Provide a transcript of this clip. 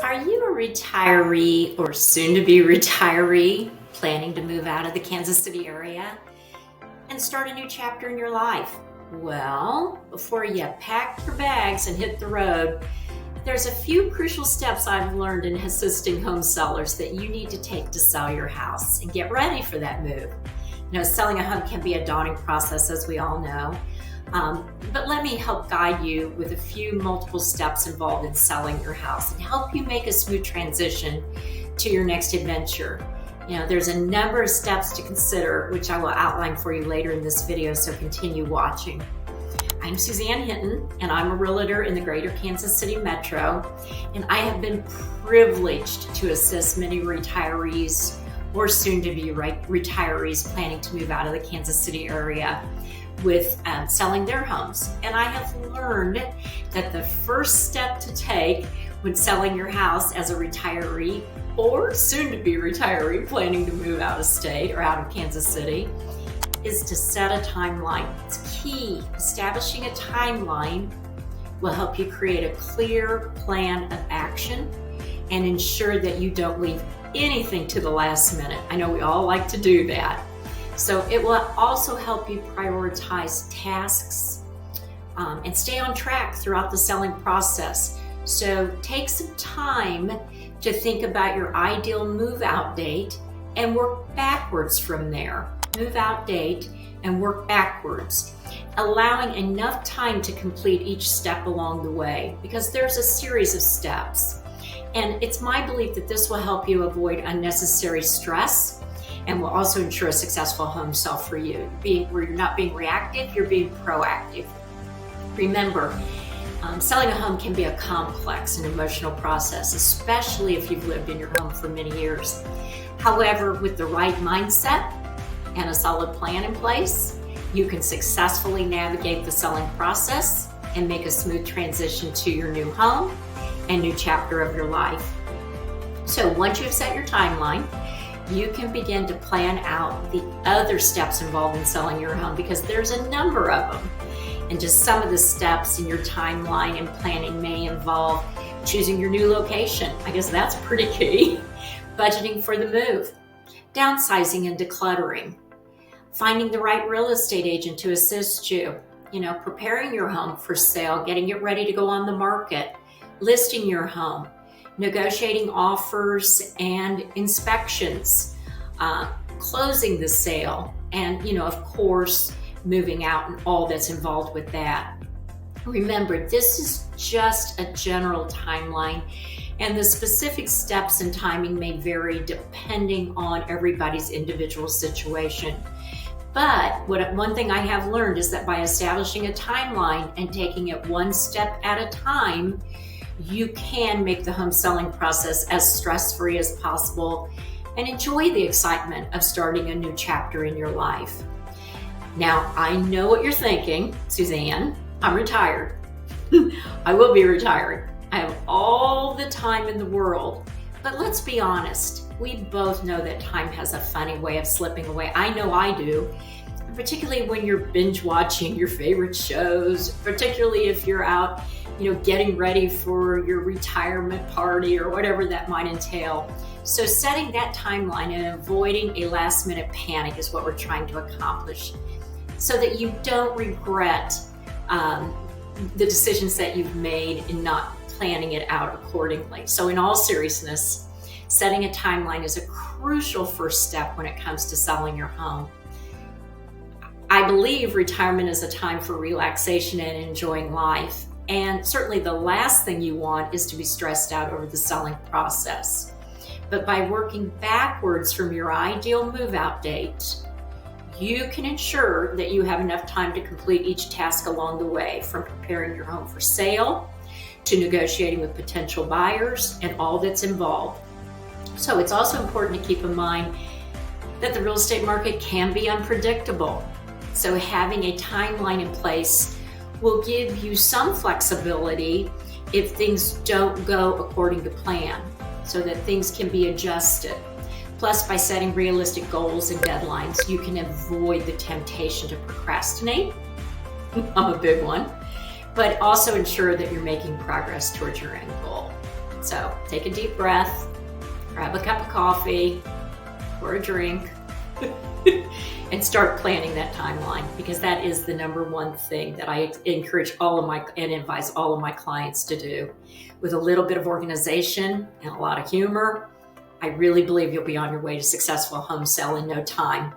Are you a retiree or soon to be retiree planning to move out of the Kansas City area and start a new chapter in your life? Well, before you pack your bags and hit the road, there's a few crucial steps I've learned in assisting home sellers that you need to take to sell your house and get ready for that move. Selling a home can be a daunting process, as we all know. But let me help guide you with a few multiple steps involved in selling your house and help you make a smooth transition to your next adventure. There's a number of steps to consider, which I will outline for you later in this video, so continue watching. I'm Suzanne Hinton, and I'm a realtor in the greater Kansas City metro, and I have been privileged to assist many retirees or soon-to-be retirees planning to move out of the Kansas City area with selling their homes. And I have learned that the first step to take when selling your house as a retiree or soon-to-be retiree planning to move out of state or out of Kansas City is to set a timeline. It's key. Establishing a timeline will help you create a clear plan of action and ensure that you don't leave anything to the last minute. I know we all like to do that. So it will also help you prioritize tasks and stay on track throughout the selling process. So take some time to think about your ideal move out date and work backwards from there. Move out date and work backwards, allowing enough time to complete each step along the way, because there's a series of steps. And it's my belief that this will help you avoid unnecessary stress and will also ensure a successful home sale for you. Where you're not being reactive, you're being proactive. Remember, selling a home can be a complex and emotional process, especially if you've lived in your home for many years. However, with the right mindset and a solid plan in place, you can successfully navigate the selling process and make a smooth transition to your new home and new chapter of your life. So once you've set your timeline, you can begin to plan out the other steps involved in selling your home, because there's a number of them. And just some of the steps in your timeline and planning may involve choosing your new location. I guess that's pretty key. Budgeting for the move, downsizing and decluttering, finding the right real estate agent to assist you, preparing your home for sale, getting it ready to go on the market, listing your home, negotiating offers and inspections, closing the sale, and of course, moving out and all that's involved with that. Remember, this is just a general timeline, and the specific steps and timing may vary depending on everybody's individual situation. But one thing I have learned is that by establishing a timeline and taking it one step at a time, you can make the home selling process as stress-free as possible and enjoy the excitement of starting a new chapter in your life. Now, I know what you're thinking, Suzanne, I'm retired. I will be retired. I have all the time in the world. But let's be honest, we both know that time has a funny way of slipping away. I know I do, particularly when you're binge watching your favorite shows, particularly if you're out getting ready for your retirement party or whatever that might entail. So setting that timeline and avoiding a last minute panic is what we're trying to accomplish, so that you don't regret the decisions that you've made in not planning it out accordingly. So in all seriousness, setting a timeline is a crucial first step when it comes to selling your home. I believe retirement is a time for relaxation and enjoying life. And certainly the last thing you want is to be stressed out over the selling process. But by working backwards from your ideal move-out date, you can ensure that you have enough time to complete each task along the way, from preparing your home for sale to negotiating with potential buyers and all that's involved. So it's also important to keep in mind that the real estate market can be unpredictable. So having a timeline in place will give you some flexibility if things don't go according to plan, so that things can be adjusted. Plus, by setting realistic goals and deadlines, you can avoid the temptation to procrastinate. I'm a big one. But also ensure that you're making progress towards your end goal. So take a deep breath, grab a cup of coffee or a drink, and start planning that timeline, because that is the number one thing that I encourage and advise all of my clients to do. With a little bit of organization and a lot of humor, I really believe you'll be on your way to successful home sale in no time.